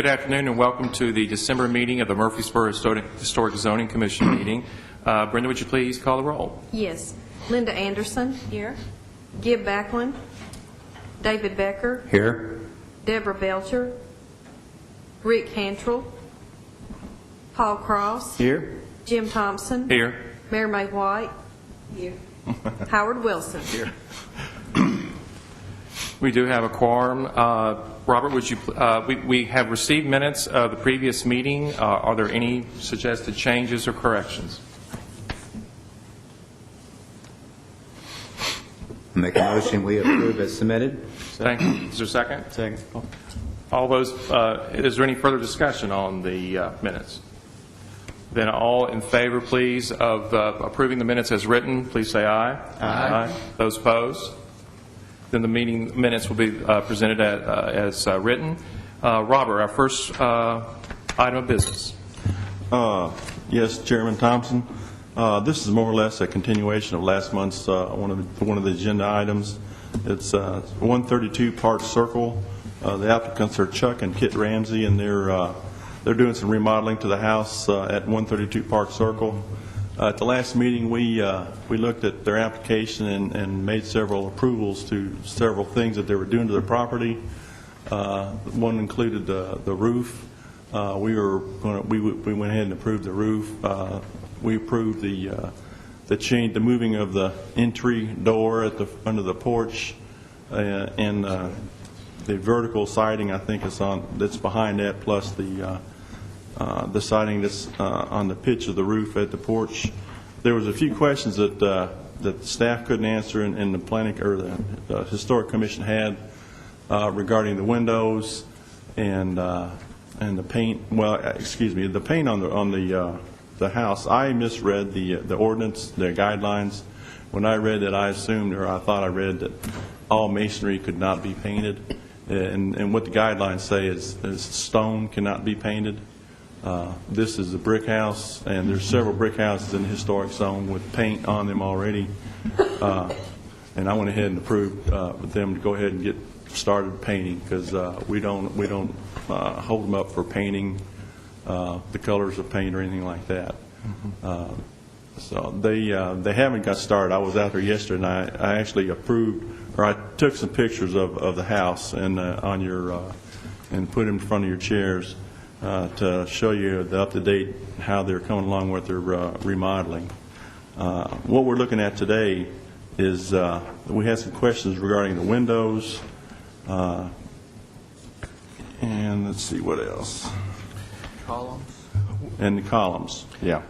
Good afternoon and welcome to the December meeting of the Murfreesboro Historic Zoning Commission meeting. Brenda, would you please call the roll? Yes. Linda Anderson. Here. Gib Backlund. David Becker. Here. Deborah Belcher. Rick Hantrell. Paul Cross. Here. Jim Thompson. Here. Mary May White. Here. Howard Wilson. Here. We do have a quorum. Robert, would you? We have received minutes of the previous meeting. Are there any suggested changes or corrections? Make a motion we approve as submitted. Thank you. Is there a second? Second. All those. Is there any further discussion on the minutes? Then all in favor, please, of approving the minutes as written, please say aye. Aye. Those opposed? Then the meeting minutes will be presented as written. Robert, our first item of business. Yes, Chairman Thompson. This is more or less a continuation of last month's one of the agenda items. It's 132 Park Circle. The applicants are Chuck and Kit Ramsey, and they're doing some remodeling to the house at 132 Park Circle. At the last meeting, we looked at their application and made several approvals to several things that they were doing to their property. One included the roof. We went ahead and approved the roof. We approved the moving of the entry door at the front of the porch, and the vertical siding. I think that's behind that, plus the siding that's on the pitch of the roof at the porch. There was a few questions that the staff couldn't answer, and the planning or the historic commission had regarding the windows and the paint. Well, excuse me, the paint on the house. I misread the ordinance, the guidelines. When I read that, I assumed, or I thought I read that all masonry could not be painted, and what the guidelines say is stone cannot be painted. This is a brick house, and there's several brick houses in the historic zone with paint on them already. And I went ahead and approved them to go ahead and get started painting, because we don't hold them up for painting the colors of paint or anything like that. So they haven't got started. I was out there yesterday, and I actually approved, or I took some pictures of the house and on your and put them in front of your chairs to show you the up-to-date how they're coming along with their remodeling. What we're looking at today is we had some questions regarding the windows, and let's see what else. Columns. And the columns, yeah.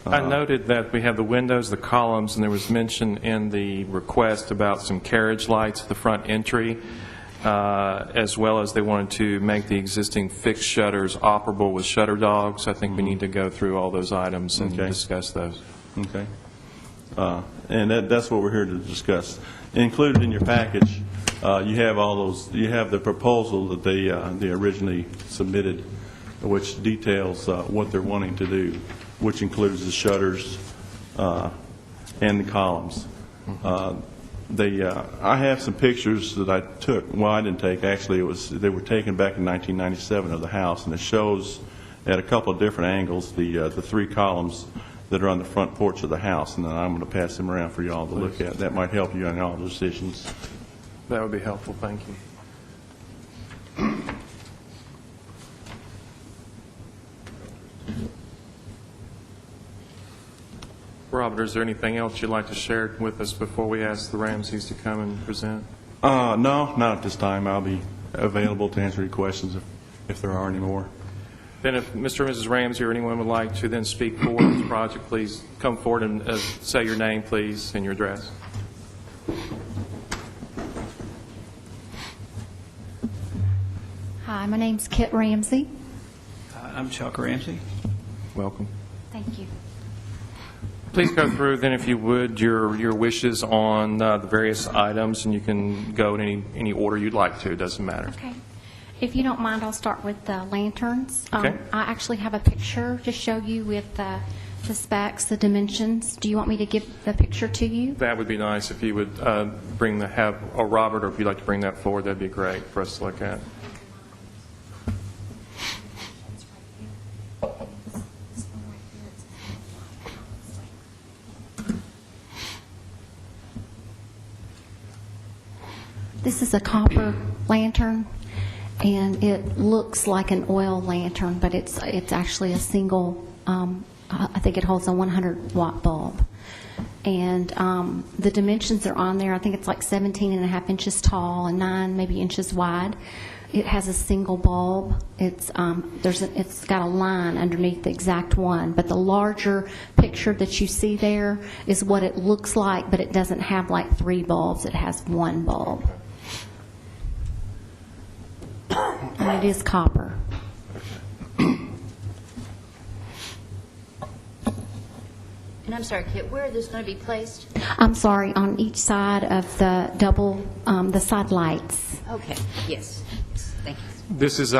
I noted that we have the windows, the columns, and there was mention in the request about some carriage lights at the front entry, as well as they wanted to make the existing fixed shutters operable with shutter dogs. I think we need to go through all those items and discuss those. Okay. And that's what we're here to discuss. Included in your package, you have all those. You have the proposal that they originally submitted, which details what they're wanting to do, which includes the shutters and the columns. I have some pictures that I took. Well, I didn't take. Actually, they were taken back in 1997 of the house, and it shows at a couple of different angles the three columns that are on the front porch of the house. And then I'm going to pass them around for you all to look at. That might help you in all decisions. That would be helpful. Thank you. Robert, is there anything else you'd like to share with us before we ask the Ramseys to come and present? No, not at this time. I'll be available to answer any questions if there are any more. Then if Mr. and Mrs. Ramsey or anyone would like to then speak forward on this project, please come forward and say your name, please, and your address. Hi, my name's Kit Ramsey. I'm Chuck Ramsey. Welcome. Thank you. Please go through, then, if you would, your wishes on the various items, and you can go in any order you'd like to. It doesn't matter. Okay. If you don't mind, I'll start with the lanterns. Okay. I actually have a picture to show you with the specs, the dimensions. Do you want me to give the picture to you? That would be nice if you would have Robert, or if you'd like to bring that forward, that'd be great for us to look at. This is a copper lantern, and it looks like an oil lantern, but it's actually a single, I think it holds a 100-watt bulb. And the dimensions are on there. I think it's like 17.5 inches tall and 9 maybe inches wide. It has a single bulb. It's got a line underneath the exact one, but the larger picture that you see there is what it looks like, but it doesn't have like 3 bulbs. It has 1 bulb. And it is copper. And I'm sorry, Kit, where are those going to be placed? I'm sorry, on each side of the the side lights. Okay, yes, thank you. This is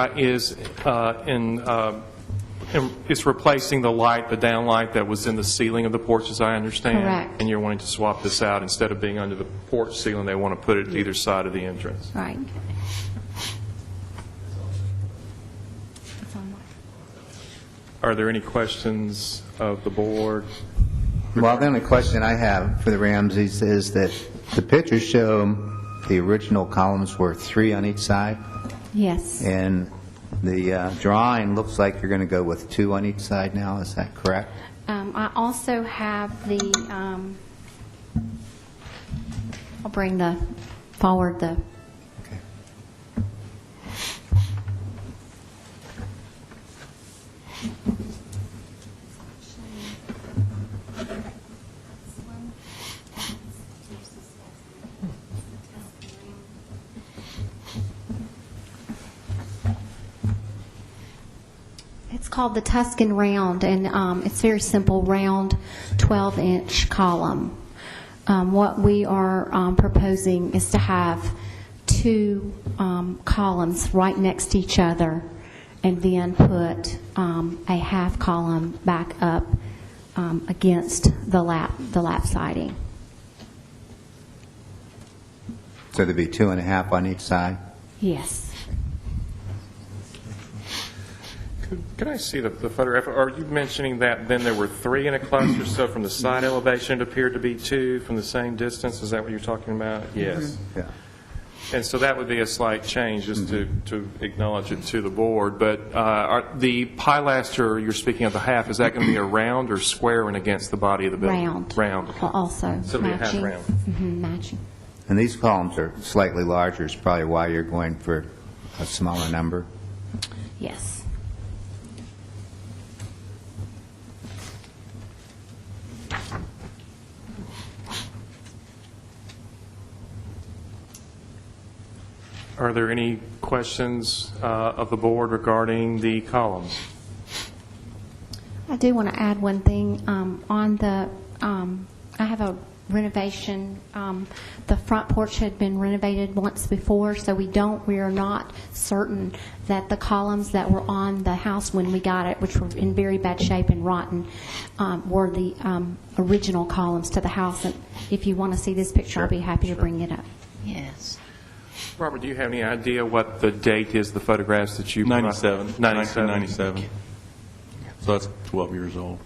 it's replacing the light, the downlight that was in the ceiling of the porch, as I understand. Correct. And you're wanting to swap this out. Instead of being under the porch ceiling, they want to put it at either side of the entrance. Right. Are there any questions of the board? Well, the only question I have for the Ramseys is that the pictures show the original columns were 3 on each side, Yes. and the drawing looks like you're going to go with 2 on each side now. Is that correct? I also have the, I'll bring forward the, Okay. it's called the Tuscan Round, and it's very simple, round 12-inch column. What we are proposing is to have 2 columns right next to each other, and then put a half column back up against the lap siding. So there'd be 2.5 on each side? Yes. Could I see the photograph? Are you mentioning that then there were 3 in a cluster, so from the side elevation it appeared to be 2 from the same distance? Is that what you're talking about? Yes. Yeah. And so that would be a slight change, just to acknowledge it to the board. But the pilaster you're speaking of, the half, is that going to be a round or square and against the body of the building? Round. Round. Okay. Also So it'll be a half matching. round. Mhm, matching. And these columns are slightly larger, is probably why you're going for a smaller number? Yes. Are there any questions of the board regarding the columns? I do want to add one thing. On the, I have a renovation. The front porch had been renovated once before, so we are not certain that the columns that were on the house when we got it, which were in very bad shape and rotten, were the original columns to the house. And if you want to see this picture, I'll be happy to bring it up. Yes. Robert, do you have any idea what the date is, the photographs that you... 97. 97. 1997. So that's 12 years old.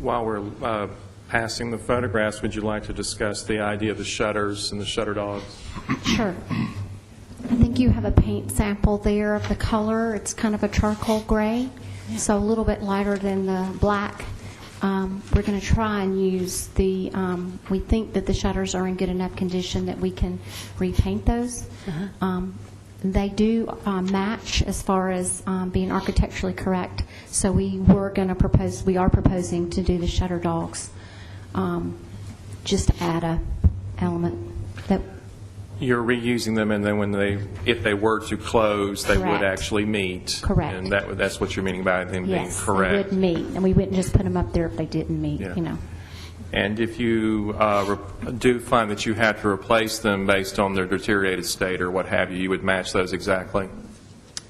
While we're passing the photographs, would you like to discuss the idea of the shutters and the shutter dogs? Sure. I think you have a paint sample there of the color. It's kind of a charcoal gray, so a little bit lighter than the black. We're going to try and use the, we think that the shutters are in good enough condition that we can repaint those. They do match as far as being architecturally correct, so we are proposing to do the shutter dogs, just to add a element that. You're reusing them, and then if they were to close, they would Correct. actually meet. Correct. And that's what you're meaning by them being Yes, correct. they would meet, and we wouldn't just put them up there if they didn't meet, Yeah. you know. And if you do find that you have to replace them based on their deteriorated state or what have you, you would match those exactly?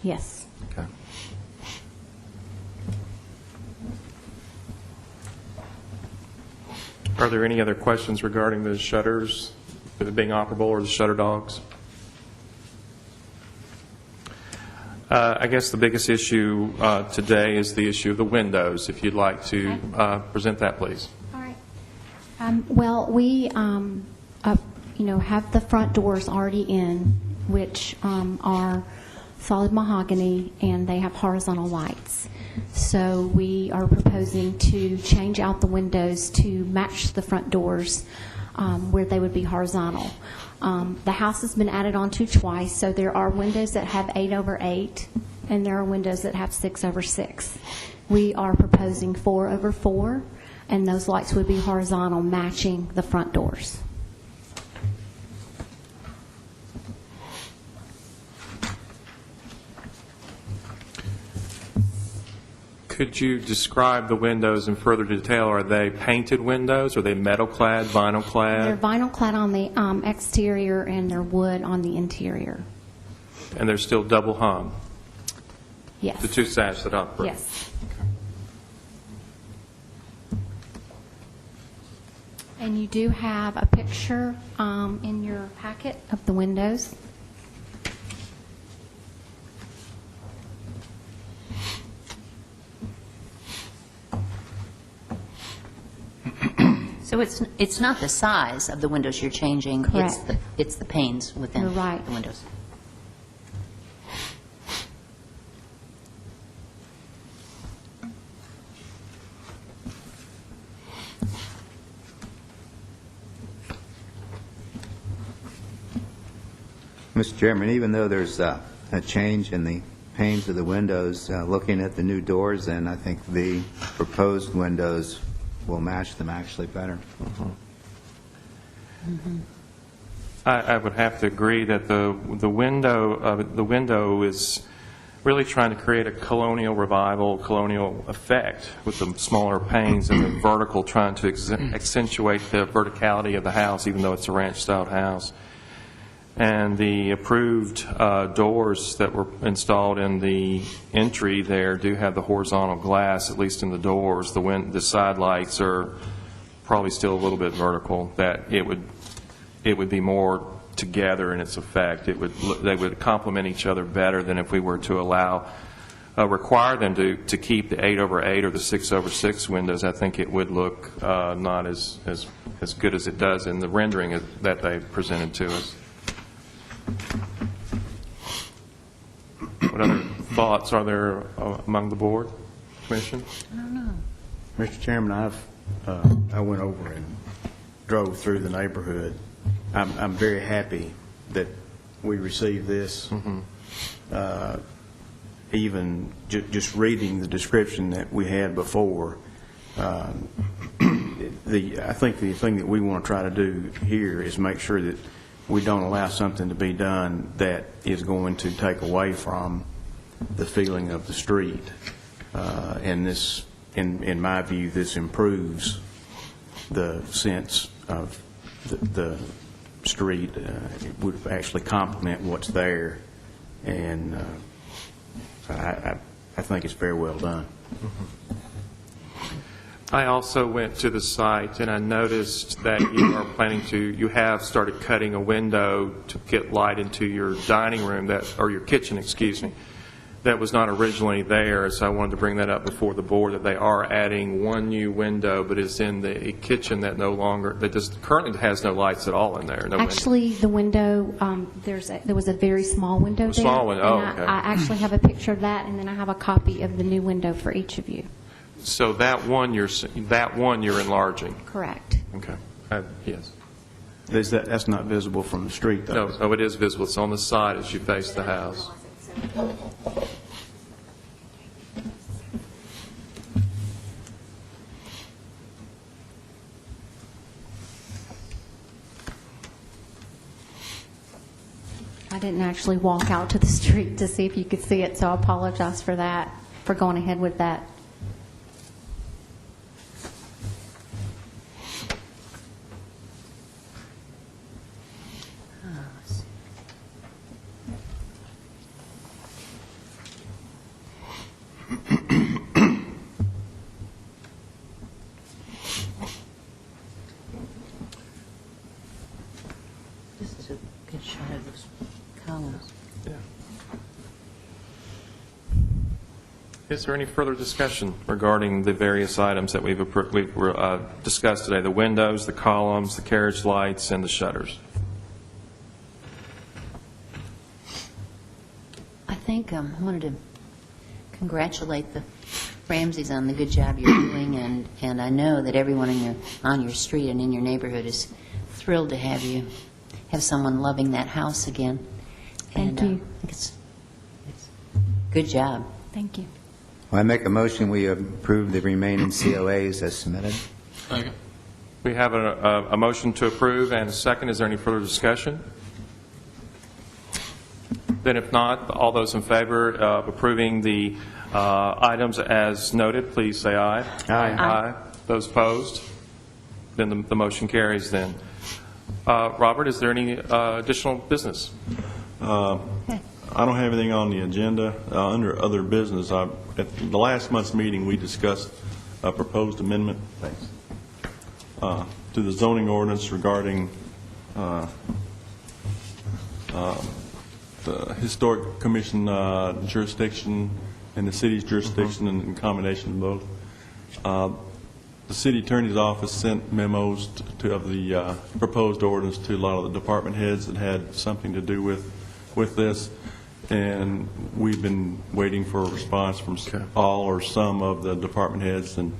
Yes. Okay. Are there any other questions regarding the shutters, it being operable, or the shutter dogs? I guess the biggest issue today is the issue of the windows. If you'd like to present that, please. All right. Well, we, have the front doors already in, which are solid mahogany, and they have horizontal lights. So we are proposing to change out the windows to match the front doors where they would be horizontal. The house has been added onto twice, so there are windows that have 8/8, and there are windows that have 6/6. We are proposing 4/4, and those lights would be horizontal, matching the front doors. Could you describe the windows in further detail? Are they painted windows? Are they metal clad, vinyl clad? They're vinyl clad on the exterior, and they're wood on the interior. And they're still double hung? Yes. The two sash that operate? Yes. And you do have a picture in your packet of the windows. So it's not the size of the windows you're changing. Correct. It's the panes within You're right. the windows. Mr. Chairman, even though there's a change in the panes of the windows, looking at the new doors, and I think the proposed windows will match them actually better. I would have to agree that the window is really trying to create a colonial revival, colonial effect with the smaller panes, and the vertical trying to accentuate the verticality of the house, even though it's a ranch-style house. And the approved doors that were installed in the entry there do have the horizontal glass, at least in the doors. The side lights are probably still a little bit vertical, that it would be more together in its effect. They would complement each other better than if we were to require them to keep the 8/8 or the 6/6 windows. I think it would look not as good as it does in the rendering that they presented to us. What other thoughts are there among the board, Commission? Mr. Chairman, I went over and drove through the neighborhood. I'm very happy that we received this. Even just reading the description that we had before, I think the thing that we want to try to do here is make sure that we don't allow something to be done that is going to take away from the feeling of the street. And this, in my view, this improves the sense of the street. It would actually complement what's there, and I think it's very well done. I also went to the site, and I noticed that you have started cutting a window to get light into your dining room, or your kitchen, excuse me, that was not originally there. So I wanted to bring that up before the board, that they are adding one new window, but it's in the kitchen that currently has no lights at all in there. No Actually, the window, there was a very small window there. Small window, oh, and okay. I actually have a picture of that, and then I have a copy of the new window for each of you. So that one you're enlarging. Correct. Okay. Yes. That's not visible from the street, though. No. Oh, it is visible. It's on the side as you face the house. I didn't actually walk out to the street to see if you could see it, so I apologize for that, for going ahead with that. Is there any further discussion regarding the various items that we've discussed today, the windows, the columns, the carriage lights, and the shutters? I think I wanted to congratulate the Ramseys on the good job you're doing, and I know that everyone on your street and in your neighborhood is thrilled to have someone loving that house again. Thank And, you. I think it's good job. Thank you. I make a motion, we approve the remaining COAs as submitted. We have a motion to approve and a second. Is there any further discussion? Then if not, all those in favor of approving the items as noted, please say aye. Aye. Aye. Those opposed? Then the motion carries then. Robert, is there any additional business? I don't have anything on the agenda. Under other business, at the last month's meeting, we discussed a proposed amendment to the zoning ordinance regarding the Historic Commission jurisdiction and the city's jurisdiction in combination of both. The city attorney's office sent memos of the proposed ordinance to a lot of the department heads that had something to do with this, and we've been waiting for a response from all or some of the department heads, and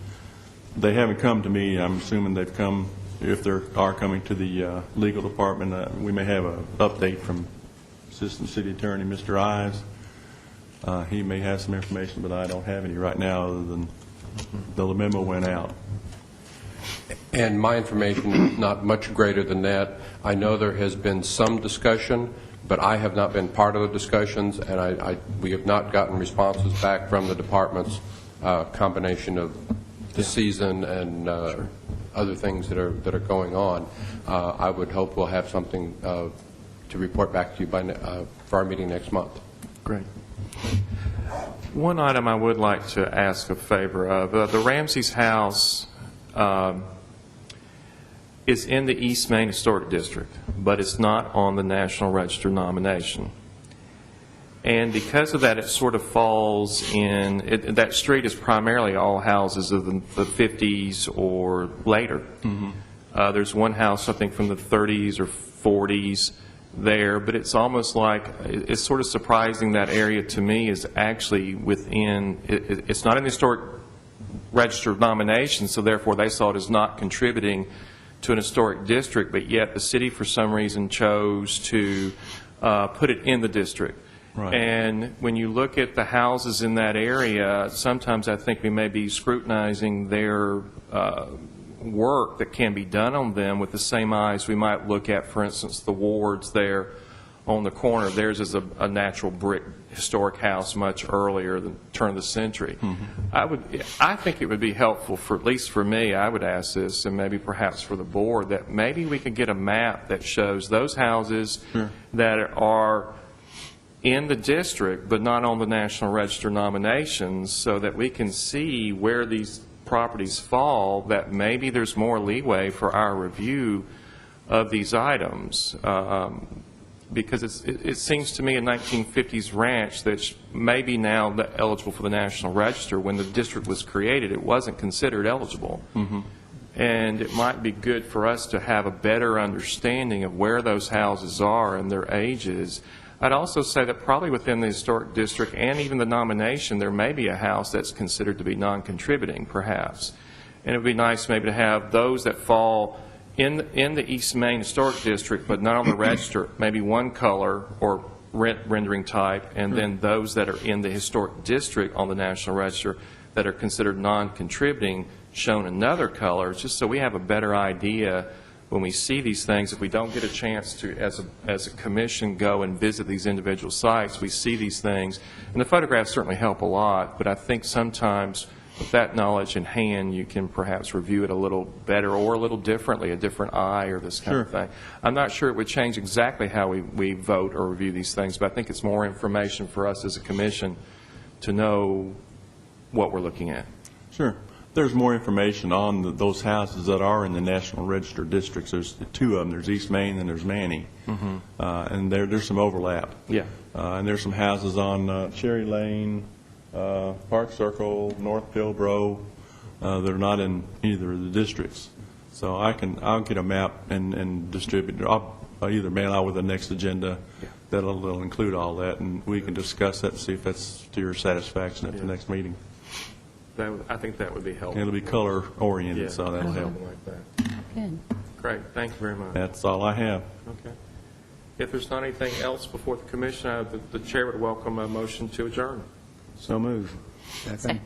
they haven't come to me. I'm assuming they've come, if they are coming to the legal department. We may have an update from Assistant City Attorney Mr. Ives. He may have some information, but I don't have any right now other than the memo went out. And my information is not much greater than that. I know there has been some discussion, but I have not been part of the discussions, and we have not gotten responses back from the departments, combination of the season and other things that are going on. I would hope we'll have something to report back to you for our meeting next month. Great. One item I would like to ask a favor of. The Ramsey's house is in the East Main Historic District, but it's not on the National Register nomination. And because of that, it sort of falls in, that street is primarily all houses of the 50s or later. There's one house, I think, from the 30s or 40s there, but it's almost like, it's sort of surprising that area to me is actually within, it's not in the Historic Register of nomination, so therefore they saw it as not contributing to an historic district, but yet the city for some reason chose to put it in the district. Right. And when you look at the houses in that area, sometimes I think we may be scrutinizing their work that can be done on them with the same eyes we might look at, for instance, the wards there on the corner. Theirs is a natural brick historic house much earlier than the turn of the century. I think it would be helpful, for at least for me, I would ask this, and maybe perhaps for the board, that maybe we could get a map that shows those houses that are in the district but not on the National Register nominations, so that we can see where these properties fall, that maybe there's more leeway for our review of these items. Because it seems to me a 1950s ranch that's maybe now eligible for the National Register. When the district was created, it wasn't considered eligible. And it might be good for us to have a better understanding of where those houses are and their ages. I'd also say that probably within the historic district and even the nomination, there may be a house that's considered to be non-contributing, perhaps. And it would be nice maybe to have those that fall in the East Main Historic District, but not on the register, maybe one color or rendering type, and then those that are in the Historic District on the National Register that are considered non-contributing shown another color, just so we have a better idea when we see these things. If we don't get a chance to, as a commission, go and visit these individual sites, we see these things. And the photographs certainly help a lot, but I think sometimes with that knowledge in hand, you can perhaps review it a little better or a little differently, a different eye or this kind of thing. I'm not sure it would change exactly how we vote or review these things, but I think it's more information for us as a commission to know what we're looking at. Sure. There's more information on those houses that are in the National Register districts. There's two of them. There's East Main and there's Manny. And there's some overlap. Yeah. And there's some houses on Cherry Lane, Park Circle, North Pilbro, that are not in either of the districts. So I'll get a map and distribute it. I'll either mail out with the next agenda that'll include all that, and we can discuss that and see if that's to your satisfaction at the next meeting. I think that would be helpful. It'll be color oriented, Yeah, so that'll help. something like that. Good. Great, thank you very much. That's all I have. Okay. If there's not anything else before the commission, the chair would welcome a motion to adjourn. So moved. Second.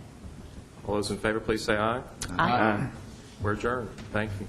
All those in favor, please say aye. Aye. We're adjourned. Thank you.